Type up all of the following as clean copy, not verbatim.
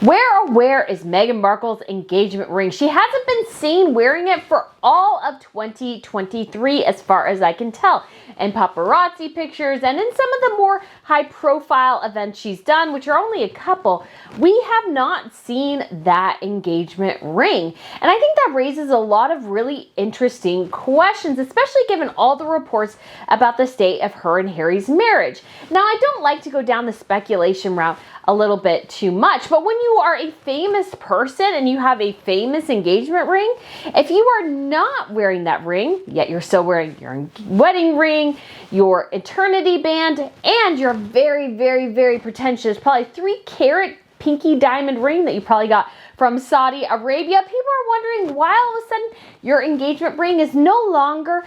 Where is Meghan Markle's engagement ring? She hasn't been seen wearing it for all of 2023 as far as I can tell. In paparazzi pictures and in some of the more high profile events she's done, which are only a couple, we have not seen that engagement ring. And I think that raises a lot of really interesting questions, especially given all the reports about the state of her and Harry's marriage. Now, I don't like to go down the speculation route a little bit too much, but when you are a famous person and you have a famous engagement ring, if you are not wearing that ring, yet you're still wearing your wedding ring, your eternity band, and your very, very, very pretentious, probably 3-carat pinky diamond ring that you probably got from Saudi Arabia, people are wondering why all of a sudden your engagement ring is no longer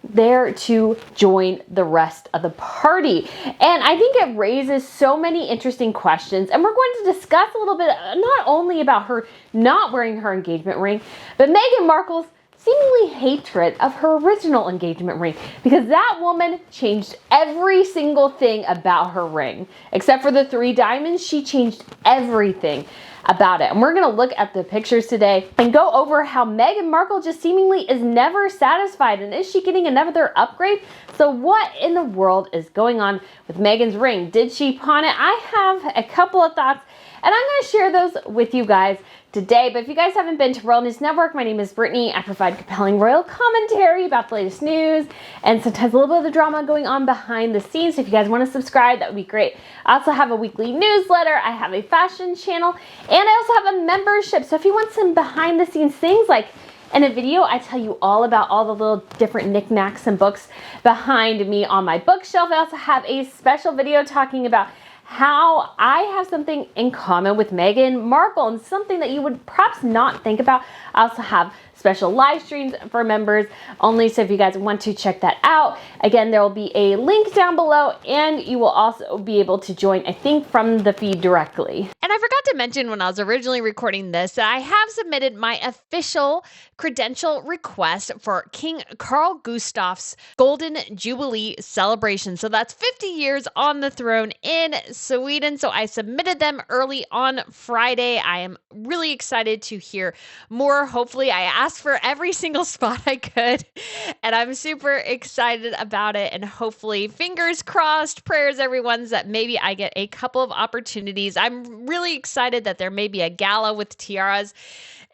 there to join the rest of the party. And I think it raises so many interesting questions, and we're going to discuss a little bit not only about her not wearing her engagement ring, but Meghan Markle's seemingly hatred of her original engagement ring, because that woman changed every single thing about her ring. Except for the 3 diamonds, she changed everything about it. And we're going to look at the pictures today and go over how Meghan Markle just seemingly is never satisfied, and is she getting another upgrade? So what in the world is going on with Meghan's ring? Did she pawn it? I have a couple of thoughts, and I'm going to share those with you guys today. But if you guys haven't been to Royal News Network, my name is Brittany. I provide compelling royal commentary about the latest news and sometimes a little bit of the drama going on behind the scenes. So if you guys want to subscribe, that would be great. I also have a weekly newsletter. I have a fashion channel, and I also have a membership. So if you want some behind the scenes things, like in a video, I tell you all about all the little different knickknacks and books behind me on my bookshelf. I also have a special video talking about how I have something in common with Meghan Markle, and something that you would perhaps not think about. I also have special live streams for members only, so if you guys want to check that out, again, there will be a link down below, and you will also be able to join, I think, from the feed directly. And I forgot to mention when I was originally recording this that I have submitted my official credential request for King Carl Gustaf's Golden Jubilee celebration. So that's 50 years on the throne in Sweden. So I submitted them early on Friday. I am really excited to hear more. Hopefully, I asked for every single spot I could, and I'm super excited about it. And hopefully, fingers crossed, prayers everyone's, that maybe I get a couple of opportunities. I'm really excited that there may be a gala with tiaras,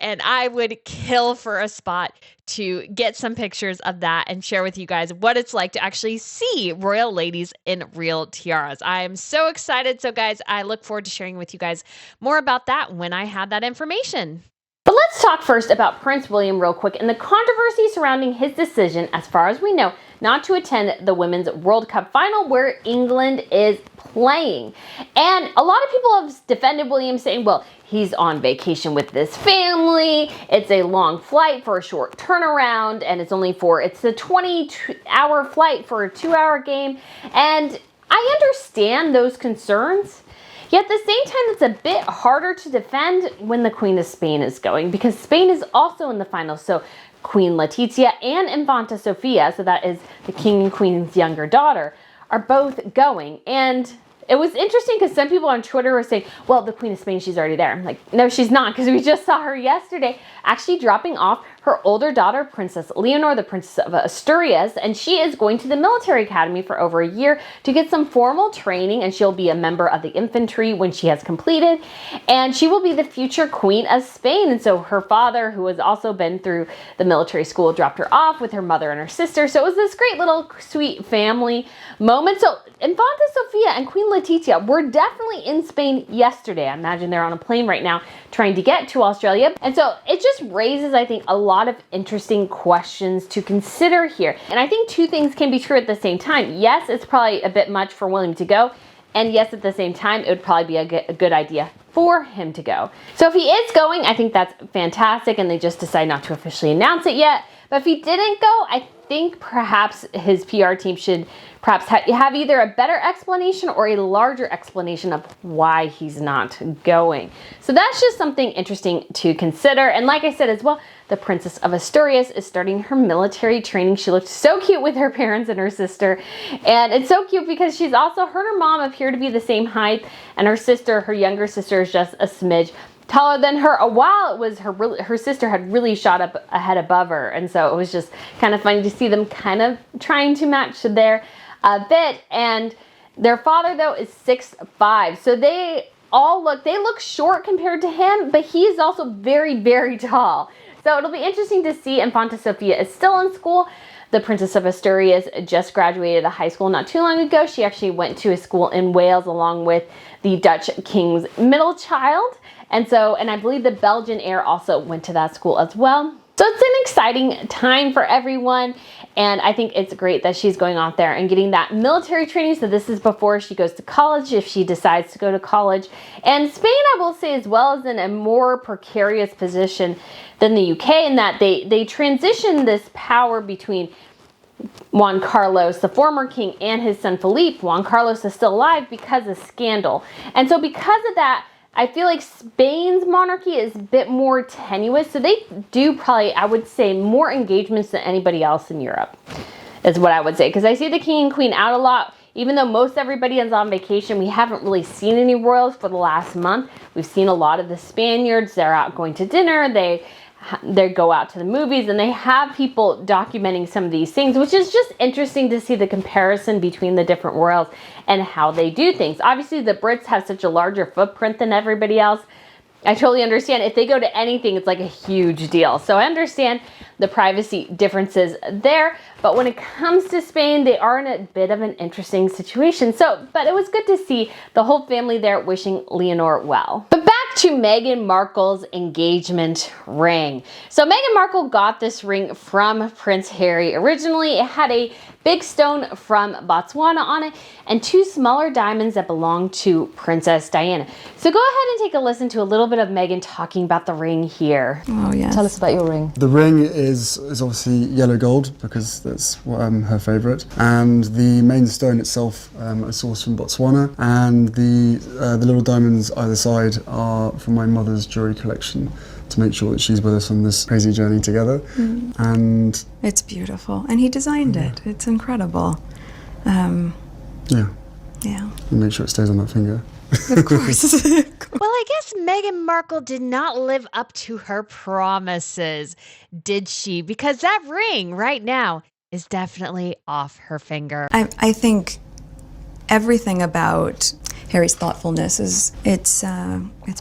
and I would kill for a spot to get some pictures of that and share with you guys what it's like to actually see royal ladies in real tiaras. I am so excited. So guys, I look forward to sharing with you guys more about that when I have that information. But let's talk first about Prince William real quick and the controversy surrounding his decision, as far as we know, not to attend the Women's World Cup final where England is playing. And a lot of people have defended William, saying, well, he's on vacation with this family. It's a long flight for a short turnaround, and it's a 20-hour flight for a 2-hour game. And I understand those concerns. Yet at the same time, it's a bit harder to defend when the Queen of Spain is going, because Spain is also in the final. So Queen Letizia and Infanta Sofia, so that is the King and Queen's younger daughter, are both going. And it was interesting because some people on Twitter were saying, well, the Queen of Spain, she's already there. I'm like, no, she's not, because we just saw her yesterday actually dropping off her older daughter, Princess Leonor, the Princess of Asturias, and she is going to the military academy for over a year to get some formal training, and she'll be a member of the infantry when she has completed, and she will be the future Queen of Spain. And so her father, who has also been through the military school, dropped her off with her mother and her sister. So it was this great little sweet family moment. So Infanta Sofia and Queen Letizia were definitely in Spain yesterday. I imagine they're on a plane right now trying to get to Australia. And so it just raises, I think, a lot of interesting questions to consider here. And I think two things can be true at the same time. Yes, it's probably a bit much for William to go. And yes, at the same time, it would probably be a good idea for him to go. So if he is going, I think that's fantastic. And they just decide not to officially announce it yet. But if he didn't go, I think perhaps his PR team should perhaps have either a better explanation or a larger explanation of why he's not going. So that's just something interesting to consider. And like I said as well, the Princess of Asturias is starting her military training. She looked so cute with her parents and her sister. And it's so cute because she's also, her and her mom appear to be the same height. And her sister, her younger sister, is just a smidge taller than her. A while it was her sister had really shot up ahead above her. And so it was just kind of funny to see them kind of trying to match there a bit. And their father though is 6'5". So they look short compared to him, but he is also very, very tall. So it'll be interesting to see. Infanta Sofia is still in school. The Princess of Asturias just graduated high school not too long ago. She actually went to a school in Wales along with the Dutch king's middle child. And I believe the Belgian heir also went to that school as well. So it's an exciting time for everyone. And I think it's great that she's going out there and getting that military training. So this is before she goes to college, if she decides to go to college. And Spain, I will say, as well, is in a more precarious position than the UK in that they transition this power between Juan Carlos, the former king, and his son Felipe. Juan Carlos is still alive because of scandal. And so because of that, I feel like Spain's monarchy is a bit more tenuous. So they do probably, I would say, more engagements than anybody else in Europe, is what I would say. Because I see the king and queen out a lot. Even though most everybody is on vacation, we haven't really seen any royals for the last month. We've seen a lot of the Spaniards. They're out going to dinner. They go out to the movies, and they have people documenting some of these things, which is just interesting to see the comparison between the different royals and how they do things. Obviously, the Brits have such a larger footprint than everybody else. I totally understand. If they go to anything, it's like a huge deal. So I understand the privacy differences there. But when it comes to Spain, they are in a bit of an interesting situation. But it was good to see the whole family there wishing Leonor well. But back to Meghan Markle's engagement ring. So Meghan Markle got this ring from Prince Harry. Originally, it had a big stone from Botswana on it and 2 smaller diamonds that belonged to Princess Diana. So go ahead and take a listen to a little bit of Meghan talking about the ring here. Oh, yes. Tell us about your ring. The ring is obviously yellow gold because that's her favourite, and the main stone itself a sourced from Botswana, and the little diamonds either side are from my mother's jewellery collection to make sure that she's with us on this crazy journey together. And it's beautiful, and he designed it. It's incredible. Yeah, and make sure it stays on that finger. Of course. Well, I guess Meghan Markle did not live up to her promises, did she? Because that ring right now is definitely off her finger. I think everything about Harry's thoughtfulness it's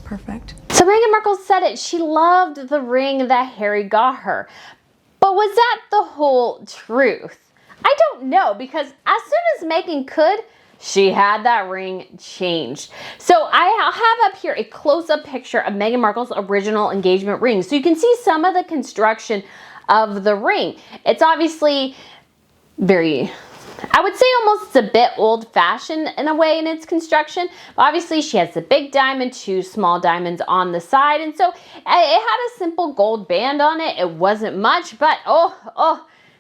perfect. So Meghan Markle said it. She loved the ring that Harry got her. But was that the whole truth? I don't know, because as soon as Meghan could, she had that ring changed. So I'll have up here a close-up picture of Meghan Markle's original engagement ring. So you can see some of the construction of the ring. It's obviously very, I would say almost a bit old-fashioned in a way in its construction. But obviously she has the big diamond, 2 small diamonds on the side. And so it had a simple gold band on it. It wasn't much, but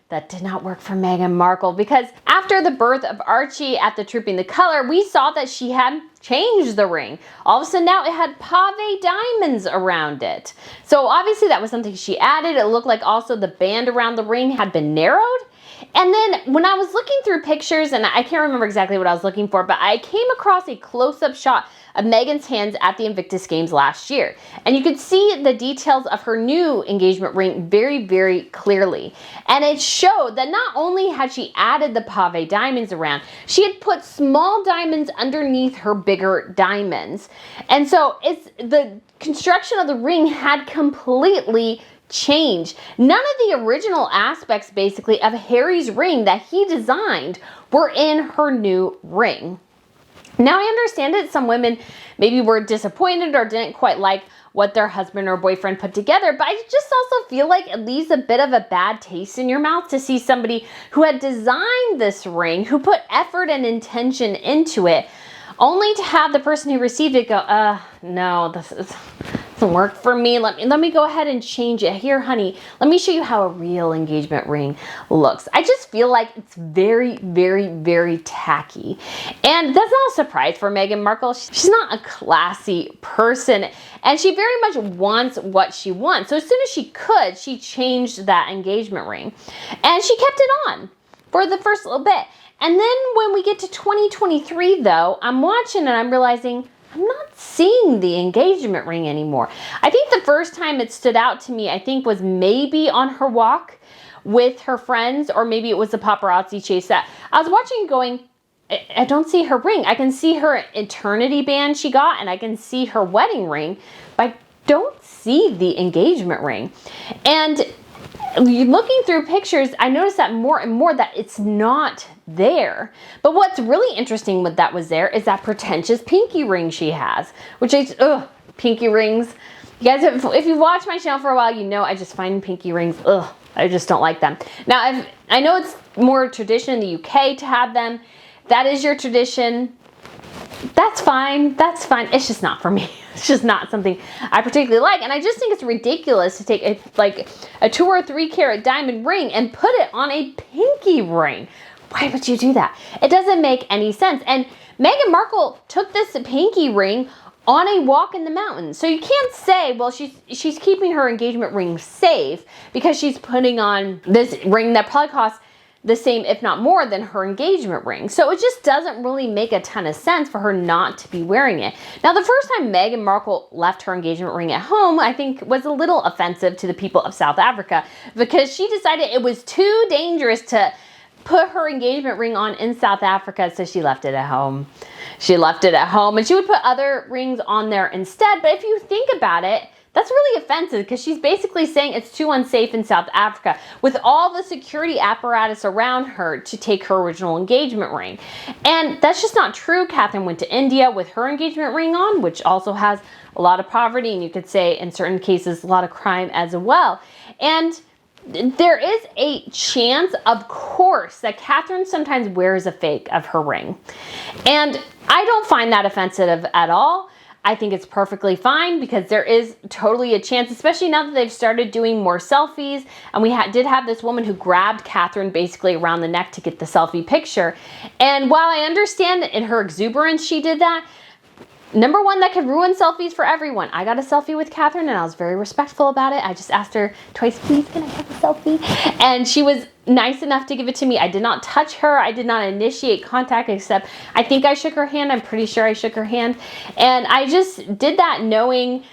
that did not work for Meghan Markle, because after the birth of Archie at the Trooping the Color, we saw that she had changed the ring. All of a sudden now it had pave diamonds around it. So obviously that was something she added. It looked like also the band around the ring had been narrowed. And then when I was looking through pictures, and I can't remember exactly what I was looking for, but I came across a close-up shot of Meghan's hands at the Invictus Games last year. And you could see the details of her new engagement ring very, very clearly. And it showed that not only had she added the pave diamonds around, she had put small diamonds underneath her bigger diamonds. And so the construction of the ring had completely changed. None of the original aspects, basically, of Harry's ring that he designed were in her new ring. Now, I understand that some women maybe were disappointed or didn't quite like what their husband or boyfriend put together, but I just also feel like it leaves a bit of a bad taste in your mouth to see somebody who had designed this ring, who put effort and intention into it, only to have the person who received it go, no, this doesn't work for me. Let me go ahead and change it. Here, honey, let me show you how a real engagement ring looks. I just feel like it's very, very, very tacky. And that's not a surprise for Meghan Markle. She's not a classy person, and she very much wants what she wants. So as soon as she could, she changed that engagement ring, and she kept it on for the first little bit. And then when we get to 2023 though, I'm watching and I'm realizing I'm not seeing the engagement ring anymore. I think the first time it stood out to me, I think, was maybe on her walk with her friends, or maybe it was the paparazzi chase that I was watching going, I don't see her ring. I can see her eternity band she got, and I can see her wedding ring, but I don't see the engagement ring. And looking through pictures, I noticed that more and more that it's not there. But what's really interesting with that was there is that pretentious pinky ring she has, which is, pinky rings. You guys, if you've watched my channel for a while, you know I just find pinky rings, I just don't like them. Now, I know it's more tradition in the UK to have them. That is your tradition. That's fine. That's fine. It's just not for me. It's just not something I particularly like. And I just think it's ridiculous to take a 2 or 3 carat diamond ring and put it on a pinky ring. Why would you do that? It doesn't make any sense. And Meghan Markle took this pinky ring on a walk in the mountains. So you can't say, well, she's keeping her engagement ring safe because she's putting on this ring that probably costs the same, if not more, than her engagement ring. So it just doesn't really make a ton of sense for her not to be wearing it. Now, the first time Meghan Markle left her engagement ring at home, I think was a little offensive to the people of South Africa, because she decided it was too dangerous to put her engagement ring on in South Africa, so she left it at home. She left it at home, and she would put other rings on there instead. But if you think about it, that's really offensive, because she's basically saying it's too unsafe in South Africa with all the security apparatus around her to take her original engagement ring. And that's just not true. Catherine went to India with her engagement ring on, which also has a lot of poverty, and you could say in certain cases a lot of crime as well. And there is a chance, of course, that Catherine sometimes wears a fake of her ring. And I don't find that offensive at all. I think it's perfectly fine, because there is totally a chance, especially now that they've started doing more selfies. And we did have this woman who grabbed Catherine basically around the neck to get the selfie picture. And while I understand that in her exuberance she did that, number one, that could ruin selfies for everyone. I got a selfie with Catherine and I was very respectful about it. I just asked her twice, please, can I have a selfie? And she was nice enough to give it to me. I did not touch her. I did not initiate contact, except I think I shook her hand. I'm pretty sure I shook her hand. And I just did that knowing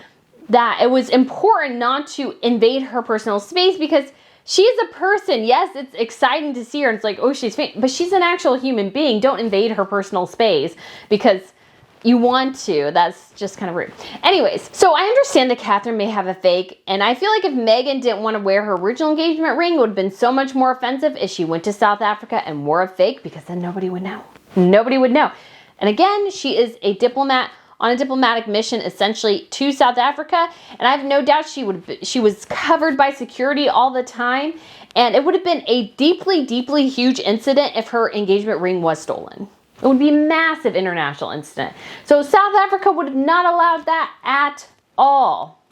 that it was important not to invade her personal space, because she is a person. Yes, it's exciting to see her. And it's like, oh, she's famous, but she's an actual human being. Don't invade her personal space because you want to. That's just kind of rude. Anyways, so I understand that Catherine may have a fake, and I feel like if Meghan didn't want to wear her original engagement ring, it would have been so much more offensive if she went to South Africa and wore a fake, because then nobody would know. Nobody would know. And again, she is a diplomat on a diplomatic mission essentially to South Africa, and I have no doubt she was covered by security all the time, and it would have been a deeply, deeply huge incident if her engagement ring was stolen. It would be a massive international incident. So South Africa would have not allowed that at all.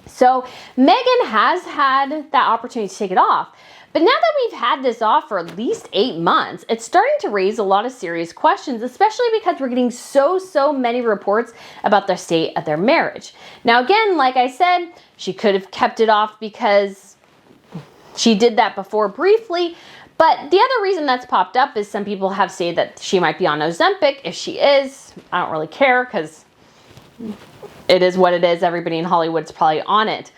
So Meghan has had that opportunity to take it off. But now that we've had this off for at least 8 months, it's starting to raise a lot of serious questions, especially because we're getting so many reports about the state of their marriage. Now again, like I said, she could have kept it off because she did that before briefly. But the other reason that's popped up is some people have said that she might be on Ozempic. If she is, I don't really care, because it is what it is. Everybody in Hollywood's probably on it.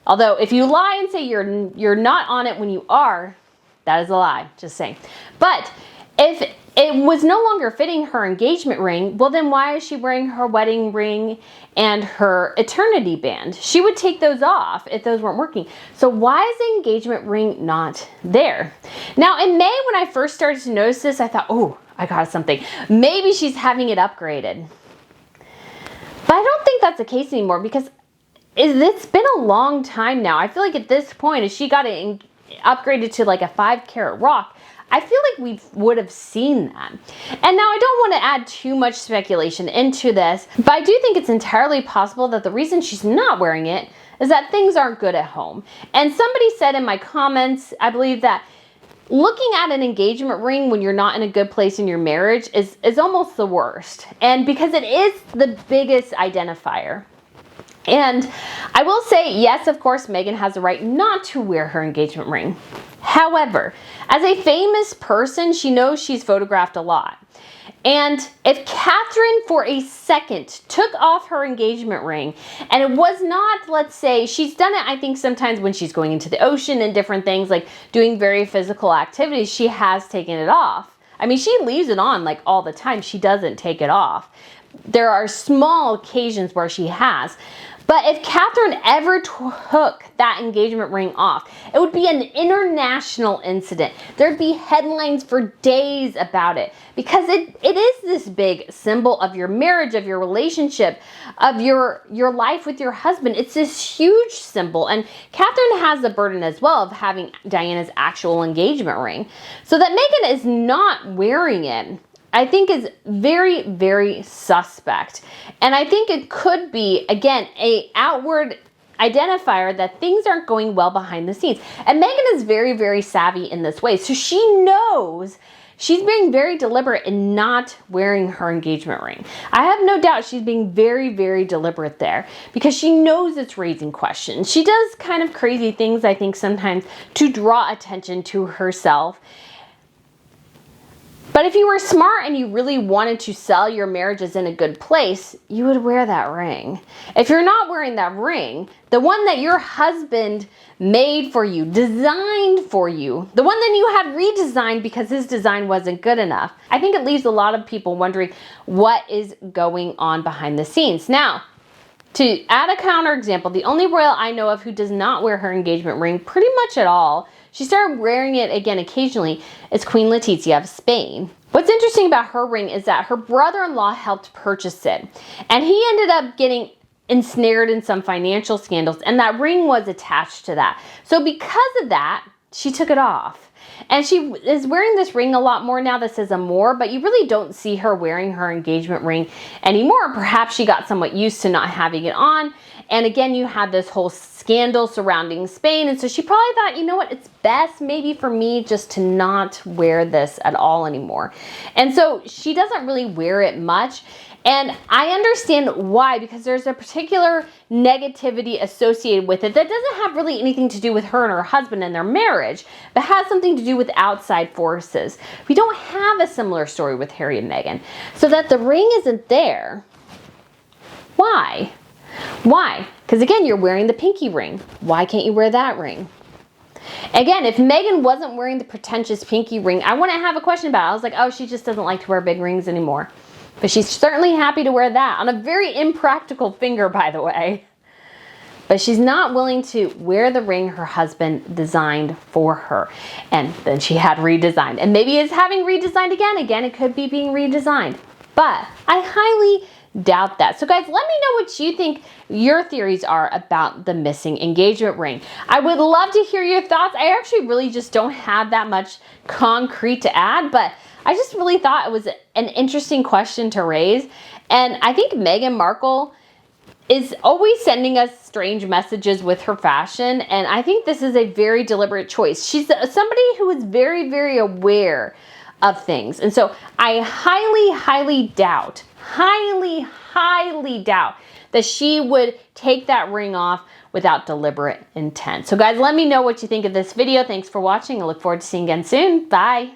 Although if you lie and say you're not on it when you are, that is a lie, just saying. But if it was no longer fitting her engagement ring, well then why is she wearing her wedding ring and her eternity band? She would take those off if those weren't working. So why is the engagement ring not there? Now in May, when I first started to notice this, I thought, oh, I got something. Maybe she's having it upgraded. But I don't think that's the case anymore, because it's been a long time now. I feel like at this point, if she got it upgraded to like a 5 carat rock, I feel like we would have seen that. And now I don't want to add too much speculation into this, but I do think it's entirely possible that the reason she's not wearing it is that things aren't good at home. And somebody said in my comments, I believe, that looking at an engagement ring when you're not in a good place in your marriage is almost the worst. And because it is the biggest identifier. And I will say, yes, of course, Meghan has the right not to wear her engagement ring. However, as a famous person, she knows she's photographed a lot. And if Catherine for a second took off her engagement ring, and it was not, let's say, she's done it, I think, sometimes when she's going into the ocean and different things, like doing very physical activities, she has taken it off. I mean, she leaves it on like all the time. She doesn't take it off. There are small occasions where she has. But if Catherine ever took that engagement ring off, it would be an international incident. There'd be headlines for days about it because it is this big symbol of your marriage, of your relationship, of your life with your husband. It's this huge symbol. And Catherine has the burden as well of having Diana's actual engagement ring. So that Meghan is not wearing it, I think, is very, very suspect. And I think it could be, again, an outward identifier that things aren't going well behind the scenes. And Meghan is very, very savvy in this way. So she knows she's being very deliberate in not wearing her engagement ring. I have no doubt she's being very, very deliberate there because she knows it's raising questions. She does kind of crazy things, I think, sometimes to draw attention to herself. But if you were smart and you really wanted to sell your marriages in a good place, you would wear that ring. If you're not wearing that ring, the one that your husband made for you, designed for you, the one that you had redesigned because his design wasn't good enough, I think it leaves a lot of people wondering what is going on behind the scenes. Now, to add a counterexample, the only royal I know of who does not wear her engagement ring pretty much at all, she started wearing it again occasionally, is Queen Letizia of Spain. What's interesting about her ring is that her brother-in-law helped purchase it, and he ended up getting ensnared in some financial scandals, and that ring was attached to that. So because of that, she took it off. And she is wearing this ring a lot more now that says Amor, but you really don't see her wearing her engagement ring anymore. Perhaps she got somewhat used to not having it on. And again, you had this whole scandal surrounding Spain. And so she probably thought, you know what, it's best maybe for me just to not wear this at all anymore. And so she doesn't really wear it much. And I understand why, because there's a particular negativity associated with it that doesn't have really anything to do with her and her husband and their marriage, but has something to do with outside forces. We don't have a similar story with Harry and Meghan. So that the ring isn't there. Why? Why? Because again, you're wearing the pinky ring. Why can't you wear that ring? Again, if Meghan wasn't wearing the pretentious pinky ring, I wouldn't have a question about it. I was like, oh, she just doesn't like to wear big rings anymore. But she's certainly happy to wear that on a very impractical finger, by the way. But she's not willing to wear the ring her husband designed for her. And then she had redesigned. And maybe it's having redesigned again. Again, it could be being redesigned. But I highly doubt that. So guys, let me know what you think your theories are about the missing engagement ring. I would love to hear your thoughts. I actually really just don't have that much concrete to add, but I just really thought it was an interesting question to raise. And I think Meghan Markle is always sending us strange messages with her fashion. And I think this is a very deliberate choice. She's somebody who is very, very aware of things. And so I highly doubt that she would take that ring off without deliberate intent. So guys, let me know what you think of this video. Thanks for watching. I look forward to seeing you again soon. Bye.